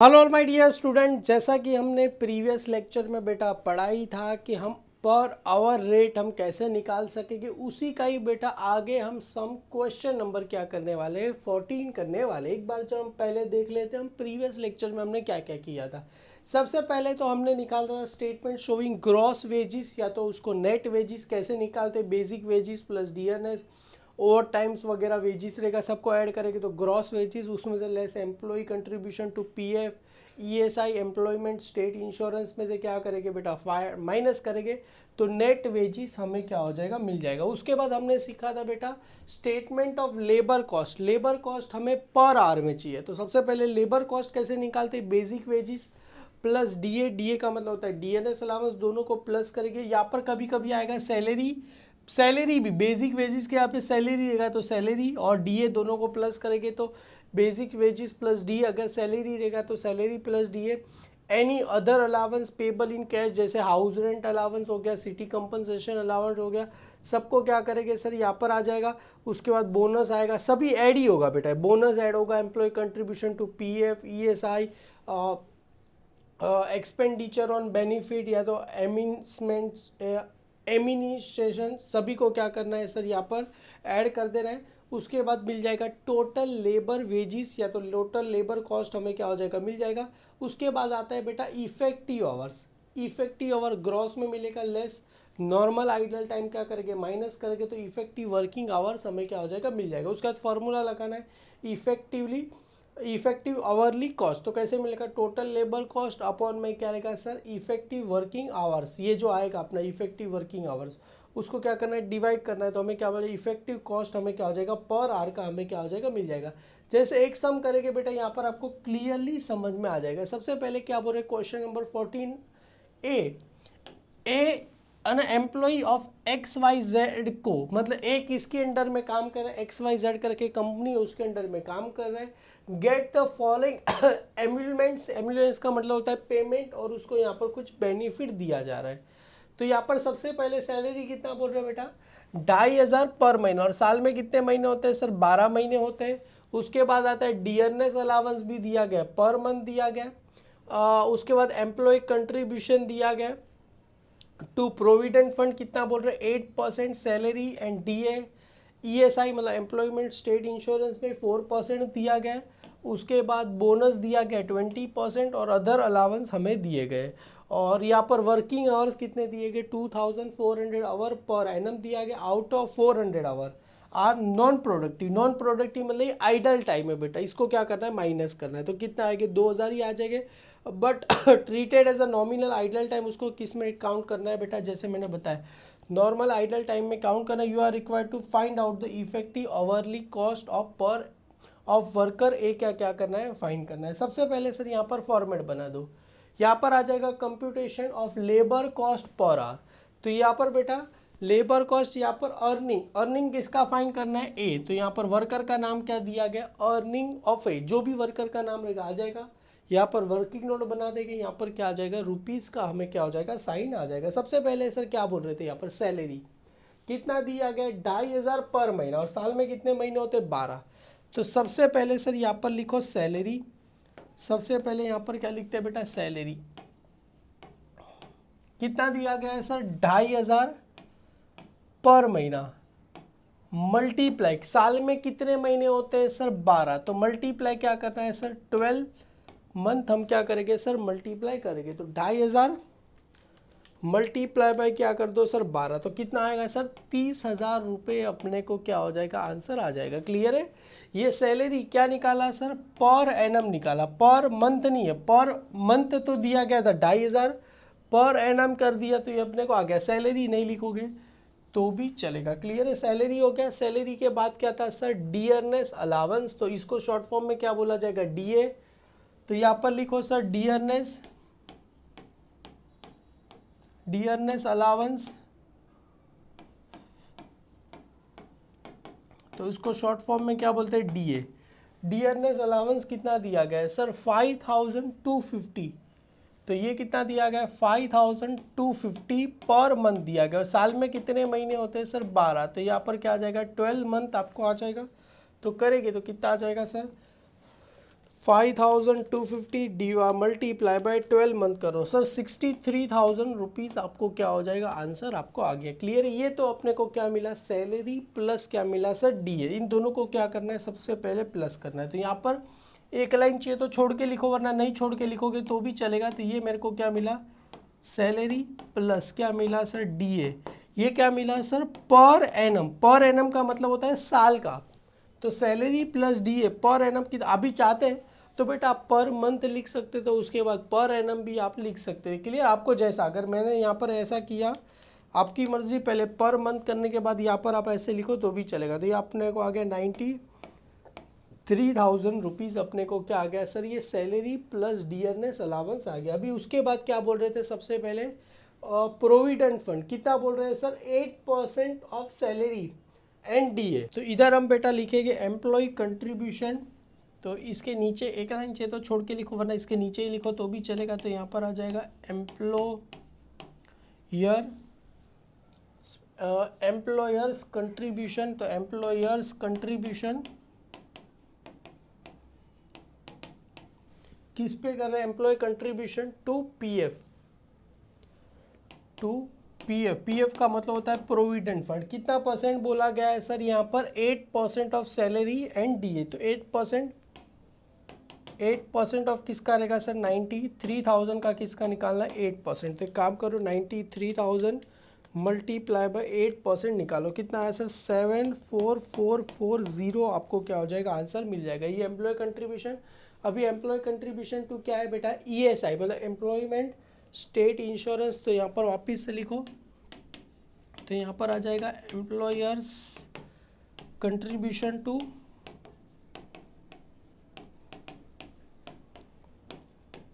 Hello my dear student, जैसा कि हमने प्रीवियस लेक्चर में बेटा पढ़ा ही था कि हम पर आवर रेट हम कैसे निकाल सकेंगे, उसी का ही बेटा आगे हम सम क्वेश्चन नंबर क्या करने वाले हैं 14 करने वाले। एक बार जब हम पहले देख लेते हैं हम प्रीवियस लेक्चर में हमने क्या क्या किया था। सबसे पहले तो हमने निकाला था स्टेटमेंट शोइंग ग्रॉस वेजिस या तो उसको नेट वेजिस कैसे निकालते, basic wages plus DNS over times वगैरह वेजिस रहेगा, सबको ऐड करेंगे तो ग्रॉस वेजिस, उसमें से less employ contribution to PF ESI employment state insurance में से क्या करेंगे बेटा माइनस करेंगे तो नेट वेजिस हमें क्या हो जाएगा, मिल जाएगा। उसके बाद हमने सीखा था बेटा statement of labour cost. Labour cost हमें पर आवर में चाहिए, तो सबसे पहले लेबर कॉस्ट कैसे निकालते हैं, basic wages plus DA, DA का मतलब होता है डीएनएस अलाउंस, दोनों को प्लस करेंगे। यहाँ पर कभी कभी आएगा सैलरी, सैलरी भी बेसिक वेजिस के यहाँ पे सैलरी रहेगा तो सैलरी और डीए दोनों को प्लस करेंगे तो बेसिक वेजिस प्लस डी, अगर सैलरी रहेगा तो salary plus DA. Any other allowance payable in cash, जैसे हाउस रेंट अलाउंस हो गया, सिटी कंपनसेशन अलाउंस हो गया, सबको क्या करेंगे सर यहाँ पर आ जाएगा। उसके बाद बोनस आएगा, सभी ऐड ही होगा बेटा, बोनस ऐड होगा, employ contribution to PF ESI, expenditure on benefit या तो एमिनमेंट्स एमिनिस्ट्रेशन, सभी को क्या करना है सर यहाँ पर ऐड कर देना है। उसके बाद मिल जाएगा टोटल लेबर वेजिस या तो टोटल लेबर कॉस्ट हमें क्या हो जाएगा, मिल जाएगा। उसके बाद आता है बेटा effective hours, effective hour gross में मिलेगा लेस नॉर्मल आइडल टाइम क्या करेंगे, माइनस करेंगे तो इफेक्टिव वर्किंग आवर्स हमें क्या हो जाएगा, मिल जाएगा। उसके बाद फॉर्मूला लगाना है इफेक्टिव आवरली कॉस्ट, तो कैसे मिलेगा, टोटल लेबर कॉस्ट अपॉन में क्या रहेगा सर इफेक्टिव वर्किंग आवर्स, ये जो आएगा अपना इफेक्टिव वर्किंग आवर्स उसको क्या करना है, डिवाइड करना है, तो हमें क्या बोले इफेक्टिव कॉस्ट हमें क्या हो जाएगा, पर आवर का हमें क्या हो जाएगा, मिल जाएगा। जैसे एक सम करेंगे बेटा यहाँ पर आपको क्लियरली समझ में आ जाएगा। सबसे पहले क्या बोल रहे हैं, question number 14 a an employ of X Y Z को, मतलब एक इसके अंडर में काम कर रहा है, एक्स वाई जेड करके कंपनी उसके अंडर में काम कर रहा है। गेट द फॉलोइंग एम्यूलमेंट्स, एम्यूलेंस का मतलब होता है पेमेंट, और उसको यहाँ पर कुछ बेनिफिट दिया जा रहा है। तो यहाँ पर सबसे पहले सैलरी कितना बोल रहे हैं बेटा, 2500 पर महीना, और साल में कितने महीने होते हैं सर, 12 महीने होते हैं। उसके बाद आता है डीएनएस अलाउंस भी दिया गया, पर मंथ दिया गया। उसके बाद एम्प्लॉय कंट्रीब्यूशन दिया गया टू प्रोविडेंट फंड कितना बोल रहे हैं 8% सैलरी एंड डीए, ईएसआई मतलब एम्प्लॉयमेंट स्टेट इंश्योरेंस में 4% दिया गया। उसके बाद बोनस दिया गया 20% और अदर अलाउंस हमें दिए गए। और यहाँ पर वर्किंग आवर्स कितने दिए गए, 2400 आवर पर एनम दिया गया। Out of 400 hour are non productive, non productive मतलब आइडल टाइम है बेटा, इसको क्या करना है, माइनस करना है, तो कितना आएंगे 2000 ही आ जाएंगे। But treated as a nominal idle time, उसको किस में काउंट करना है बेटा, जैसे मैंने बताया नॉर्मल आइडल टाइम में काउंट करना। You are required to find out the effective hourly cost of per of worker A, क्या क्या करना है, फाइंड करना है। सबसे पहले सर यहाँ पर फॉर्मेट बना दो, यहाँ पर आ जाएगा computation of labour cost per hour. तो यहाँ पर बेटा लेबर कॉस्ट, यहाँ पर अर्निंग, अर्निंग किसका फाइंड करना है, ए, तो यहाँ पर वर्कर का नाम क्या दिया गया, अर्निंग ऑफ ए, जो भी वर्कर का नाम रहेगा आ जाएगा। यहाँ पर वर्किंग नोट बना देंगे, यहाँ पर क्या आ जाएगा, रुपीज़ का हमें क्या हो जाएगा, साइन आ जाएगा। सबसे पहले सर क्या बोल रहे थे, यहाँ पर सैलरी कितना दिया गया 2500 पर महीना, और साल में कितने महीने होते 12। तो सबसे पहले सर यहाँ पर लिखो सैलरी, सबसे पहले यहाँ पर क्या लिखते हैं बेटा, सैलरी कितना दिया गया है सर 2500 पर महीना, मल्टीप्लाई साल में कितने महीने होते हैं सर 12, तो मल्टीप्लाई क्या करना है सर 12 मंथ हम क्या करेंगे सर, मल्टीप्लाई करेंगे, तो 2500 मल्टीप्लाई बाय क्या कर दो सर 12, तो कितना आएगा सर 30,000 रुपये अपने को क्या हो जाएगा, आंसर आ जाएगा। क्लियर है। ये सैलरी क्या निकाला सर, पर एनम निकाला, पर मंथ नहीं है, पर मंथ तो दिया गया था 2500, पर एनम कर दिया तो ये अपने को आ गया। सैलरी नहीं लिखोगे तो भी चलेगा। क्लियर है। सैलरी हो गया। सैलरी के बाद क्या था सर, डियरनेस अलाउंस, तो इसको शॉर्ट फॉर्म में क्या बोला जाएगा, डीए, तो यहाँ पर लिखो सर डियरनेस अलाउंस, तो इसको शॉर्ट फॉर्म में क्या बोलते हैं, डीए। डियरनेस अलाउंस कितना दिया गया है सर 5250, तो ये कितना दिया गया है 5250 पर मंथ दिया गया। और साल में कितने महीने होते हैं सर 12, तो यहाँ पर क्या आ जाएगा 12 मंथ आपको आ जाएगा। तो करेंगे तो कितना आ जाएगा sir 5250 D multiply by 12 month करो सर 63,000 रुपीज़ आपको क्या हो जाएगा, आंसर आपको आ गया। क्लियर है। ये तो अपने को क्या मिला, सैलरी प्लस क्या मिला सर, डी है। इन दोनों को क्या करना है, सबसे पहले प्लस करना है। तो यहाँ पर एक लाइन चाहिए तो छोड़ के लिखो, वरना नहीं छोड़ के लिखोगे तो भी चलेगा। तो ये मेरे को क्या मिला, सैलरी प्लस क्या मिला सर, डी ए। ये क्या मिला sir, per annum. Per annum का मतलब होता है साल का। तो salary plus D A per annum की अभी चाहते हैं तो बेटा आप पर मंथ लिख सकते, तो उसके बाद पर एनम भी आप लिख सकते हैं। क्लियर, आपको जैसा, अगर मैंने यहाँ पर ऐसा किया, आपकी मर्जी, पहले पर मंथ करने के बाद यहाँ पर आप ऐसे लिखो तो भी चलेगा। तो ये अपने को आ गया 93,000 रुपीज़ अपने को क्या आ गया सर, ये सैलरी प्लस डियरनेस अलाउंस आ गया। अभी उसके बाद क्या बोल रहे थे, सबसे पहले प्रोविडेंट फंड कितना बोल रहे हैं sir, 8% of salary and D A. तो इधर हम बेटा लिखेंगे एम्प्लॉय कंट्रीब्यूशन। तो इसके नीचे एक लाइन चाहिए तो छोड़ के लिखो, वरना इसके नीचे ही लिखो तो भी चलेगा। तो यहाँ पर आ जाएगा एम्प्लॉयर्स कंट्रीब्यूशन। तो एम्प्लॉयर्स कंट्रीब्यूशन किस पे कर रहे हैं, employ contribution to PF. PF का मतलब होता है प्रोविडेंट फंड। कितना परसेंट बोला गया है सर, यहाँ पर 8% ऑफ सैलरी एंड डीए। तो 8% ऑफ किसका रहेगा सर, 93,000 का किसका निकालना है, 8%। तो एक काम करो, 93,000 मल्टीप्लाई बाय 8% निकालो, कितना है सर, 74,440 आपको क्या हो जाएगा, आंसर मिल जाएगा। ये एम्प्लॉय कंट्रीब्यूशन। अभी एम्प्लॉय कंट्रीब्यूशन टू क्या है बेटा, ईएसआई मतलब एम्प्लॉयमेंट स्टेट इंश्योरेंस। तो यहाँ पर वापिस से लिखो, तो यहाँ पर आ जाएगा employers contribution to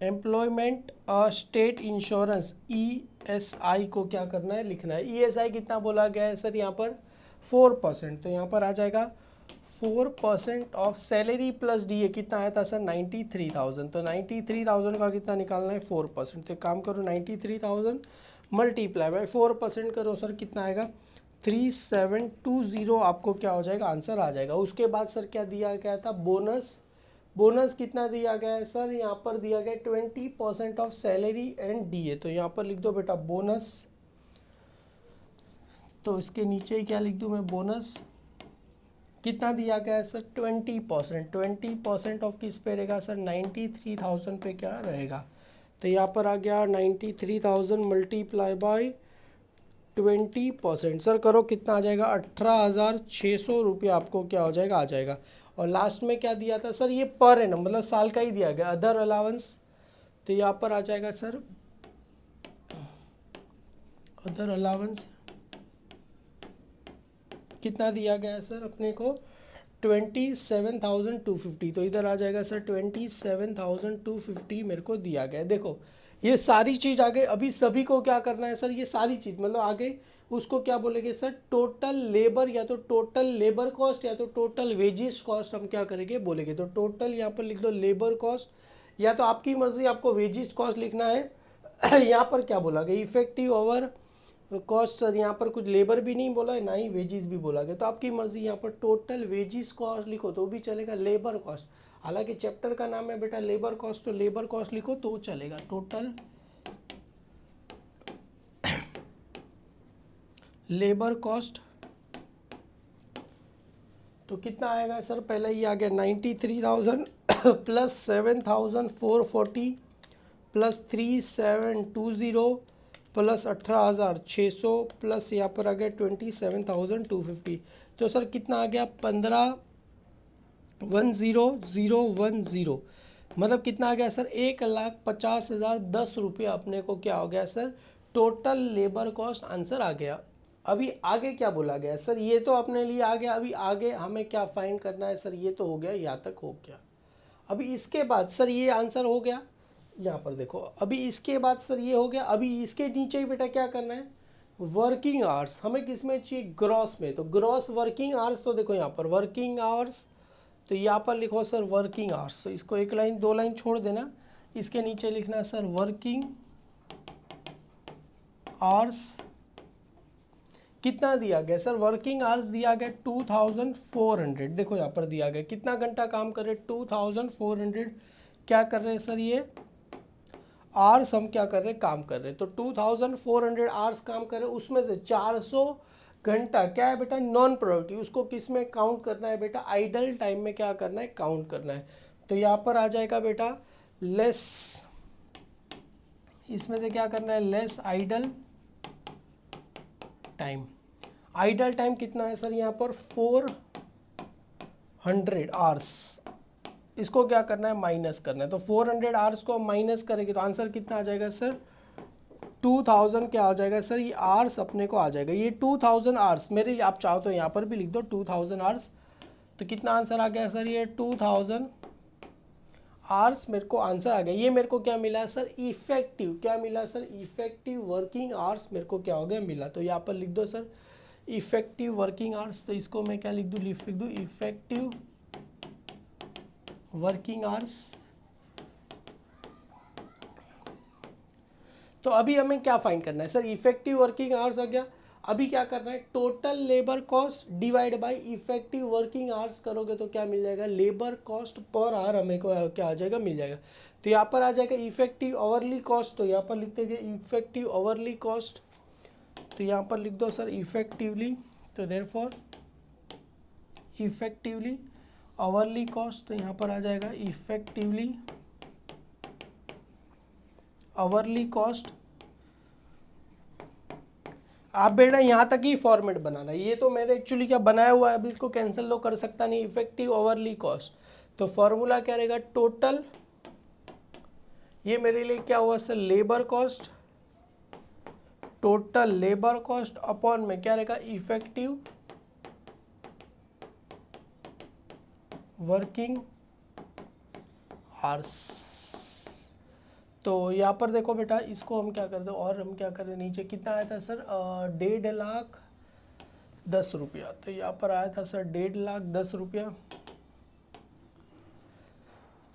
employment state insurance, ESI को क्या करना है, लिखना है। ईएसआई कितना बोला गया है सर, यहाँ पर 4%। तो यहाँ पर आ जाएगा 4% ऑफ सैलरी प्लस डीए। कितना आया था सर, 93,000। तो 93,000 का कितना निकालना है, 4%। तो काम करो, 93,000 मल्टीप्लाई बाय 4% करो सर, कितना आएगा, 3720 आपको क्या हो जाएगा, आंसर आ जाएगा। उसके बाद सर क्या दिया गया था, बोनस। बोनस कितना दिया गया है सर, यहाँ पर दिया गया 20% ऑफ सैलरी एंड डीए। तो यहाँ पर लिख दो बेटा बोनस। तो इसके नीचे ही क्या लिख दूँ मैं, बोनस कितना दिया गया है सर, 20%। 20% ऑफ किस पे रहेगा सर, 93,000 पे क्या रहेगा। तो यहाँ पर आ गया 93,000 मल्टीप्लाई बाय 20%। सर करो, कितना आ जाएगा, 18,600 रुपये आपको क्या हो जाएगा, आ जाएगा। और लास्ट में क्या दिया था सर, ये पर एनम मतलब साल का ही दिया गया, अदर अलाउंस। तो यहाँ पर आ जाएगा सर अदर अलाउंस कितना दिया गया है सर अपने को, 27,250। तो इधर आ जाएगा सर 27,250 मेरे को दिया गया है। देखो ये सारी चीज़ आगे, अभी सभी को क्या करना है सर, ये सारी चीज़ मतलब आगे उसको क्या बोलेंगे सर, टोटल लेबर, या तो टोटल लेबर कॉस्ट या तो टोटल वेजेस कॉस्ट हम क्या करेंगे बोलेंगे। तो टोटल यहाँ पर लिख दो लेबर कॉस्ट, या तो आपकी मर्जी, आपको वेजेस कॉस्ट लिखना है। यहाँ पर क्या बोला गया, इफेक्टिव ओवर कॉस्ट। सर यहाँ पर कुछ लेबर भी नहीं बोला है, ना ही वेजेस भी बोला गया। तो आपकी मर्जी, यहाँ पर टोटल वेजेस कॉस्ट लिखो तो भी चलेगा, लेबर कॉस्ट, हालांकि चैप्टर का नाम है बेटा लेबर कॉस्ट, तो लेबर कॉस्ट लिखो तो चलेगा। टोटल लेबर कॉस्ट तो कितना आएगा सर, पहले ही आ गया 93,000 प्लस 7,440 प्लस 3,720 प्लस 18,600 प्लस यहाँ पर आ गया 27,250। तो सर कितना आ गया, 15,10,010 मतलब कितना आ गया सर, 1,50,010 रुपये अपने को क्या हो गया sir, total labour cost answer आ गया। अभी आगे क्या बोला गया सर, ये तो अपने लिए आ गया। अभी आगे हमें क्या फाइंड करना है सर, ये तो हो गया, यहाँ तक हो गया। अभी इसके बाद सर ये आंसर हो गया, यहाँ पर देखो। अभी इसके बाद सर ये हो गया, अभी इसके नीचे ही बेटा क्या करना है, वर्किंग आवर्स हमें किस में चाहिए, ग्रॉस में। तो ग्रॉस वर्किंग आवर्स, तो देखो यहाँ पर वर्किंग आवर्स, तो यहाँ पर लिखो सर वर्किंग आवर्स। तो इसको एक लाइन 2 लाइन छोड़ देना, इसके नीचे लिखना है सर वर्किंग आवर्स। कितना दिया गया सर, वर्किंग आवर्स दिया गया 2400, देखो यहाँ पर दिया गया कितना घंटा काम कर रहे, 2400 क्या कर रहे हैं सर, ये आवर्स हम क्या कर रहे हैं, काम कर रहे हैं। तो 2400 आवर्स काम कर रहे हैं, उसमें से 400 घंटा क्या है बेटा, नॉन प्रोडक्टिव, उसको किस में काउंट करना है बेटा, आइडल टाइम में क्या करना है, काउंट करना है। तो यहाँ पर आ जाएगा बेटा लेस, इसमें से क्या करना है, less idle time. Idle time कितना है सर यहाँ पर 400 आवर्स, इसको क्या करना है, माइनस करना है। तो 400 आवर्स को माइनस करेंगे तो आंसर कितना आ जाएगा सर, 2000 क्या आ जाएगा सर, ये आवर्स अपने को आ जाएगा, ये 2000 आवर्स मेरे लिए, आप चाहो तो यहाँ पर भी लिख दो 2000 आवर्स। तो कितना आंसर आ गया सर, ये 2000 आवर्स मेरे को आंसर आ गया। ये मेरे को क्या मिला सर, इफेक्टिव, क्या मिला सर, इफेक्टिव वर्किंग आवर्स मेरे को क्या हो गया, मिला। तो यहाँ पर लिख दो सर इफेक्टिव वर्किंग आवर्स, तो इसको मैं क्या लिख दूँ, लिख दूँ इफेक्टिव वर्किंग आवर्स। तो अभी हमें क्या फाइंड करना है सर, इफेक्टिव वर्किंग आवर्स हो गया। अभी क्या करना है, total labour cost divide by effective working hours करोगे तो क्या मिल जाएगा, लेबर कॉस्ट पर आवर हमें को क्या आ जाएगा, मिल जाएगा। तो यहाँ पर आ जाएगा इफेक्टिव आवरली कॉस्ट, तो यहाँ पर लिख देंगे इफेक्टिव आवरली कॉस्ट, तो यहाँ पर लिख दो सर इफेक्टिवली, तो देयरफॉर इफेक्टिवली आवरली कॉस्ट, तो यहाँ पर आ जाएगा इफेक्टिवली आवरली कॉस्ट। आप बेटा यहाँ तक ही फॉर्मेट बनाना है, ये तो मैंने एक्चुअली क्या बनाया हुआ है, अभी इसको कैंसिल तो कर सकता नहीं, इफेक्टिव आवरली कॉस्ट। तो फॉर्मूला क्या रहेगा, टोटल, ये मेरे लिए क्या हुआ sir, labour cost, total labour cost upon में क्या रहेगा, इफेक्टिव वर्किंग आवर्स। तो यहाँ पर देखो बेटा, इसको हम क्या कर दो, और हम क्या करें, नीचे कितना आया था सर, 1,50,10 रुपया। तो यहाँ पर आया था सर 1,50,10 रुपया।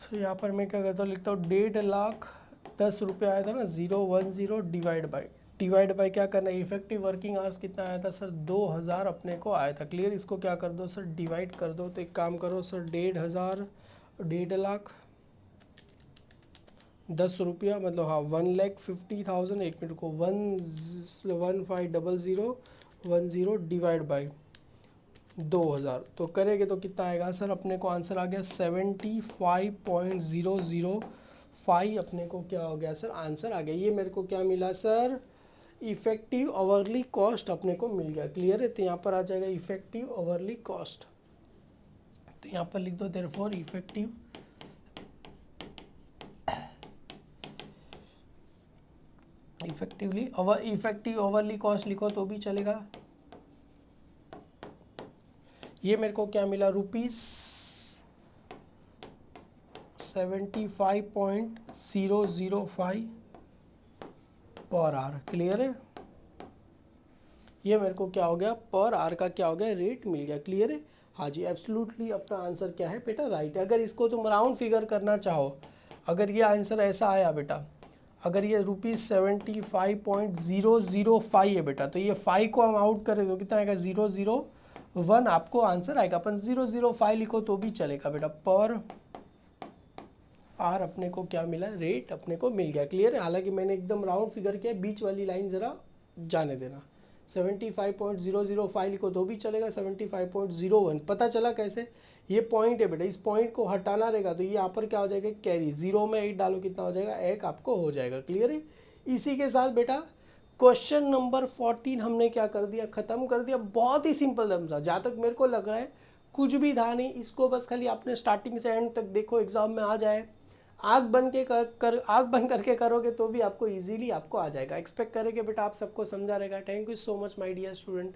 तो यहाँ पर मैं क्या करता हूँ, लिखता हूँ 1,50,10 रुपया आया था ना, 010 डिवाइड बाई क्या करना है, इफेक्टिव वर्किंग आवर्स कितना आया था सर, 2,000 अपने को आया था। क्लियर, इसको क्या कर दो सर, डिवाइड कर दो। तो एक काम करो सर, 1,50,10 रुपया मतलब हाँ 1,50,000, एक मिनट को 1,15,00,10 डिवाइड बाई 2,000, तो करेंगे तो कितना आएगा सर, अपने को आंसर आ गया 75.005, अपने को क्या हो गया सर, आंसर आ गया। ये मेरे को क्या मिला सर, इफेक्टिव आवरली कॉस्ट अपने को मिल गया। क्लियर है, तो यहाँ पर आ जाएगा इफेक्टिव आवरली कॉस्ट, तो यहाँ पर लिख दो देयरफॉर इफेक्टिव आवरली कॉस्ट लिखो तो भी चलेगा। ये मेरे को क्या मिला, ₹75.005 पर आवर। क्लियर है, ये मेरे को क्या हो गया, पर आवर का क्या हो गया, रेट मिल गया। क्लियर है, हाँ जी एब्सोल्युटली अपना आंसर क्या है बेटा, राइट है। अगर इसको तुम राउंड फिगर करना चाहो, अगर ये आंसर ऐसा आया बेटा, अगर ये ₹75.005 है बेटा, तो ये 5 को हम आउट करें तो कितना आएगा, 001 आपको आंसर आएगा। अपन 005 लिखो तो भी चलेगा बेटा, पर आर अपने को क्या मिला, रेट अपने को मिल गया। क्लियर है, हालांकि मैंने एकदम राउंड फिगर किया, बीच वाली लाइन ज़रा जाने देना। 75.005 लिखो तो भी चलेगा, 75.01 पता चला कैसे, ये पॉइंट है बेटा, इस पॉइंट को हटाना रहेगा तो ये यहाँ पर क्या हो जाएगा, कैरी, 0 में 8 डालो कितना हो जाएगा, 1 आपको हो जाएगा। क्लियर है, इसी के साथ बेटा क्वेश्चन नंबर 14 हमने क्या कर दिया, ख़त्म कर दिया। बहुत ही सिंपल था, जहाँ तक मेरे को लग रहा है कुछ भी था नहीं, इसको बस खाली आपने स्टार्टिंग से एंड तक देखो, एग्जाम में आ जाए। आँख बंद करके करोगे तो भी आपको इजीली आपको आ जाएगा। एक्सपेक्ट करेंगे बेटा आप सबको समझा रहेगा। Thank you so much my dear student.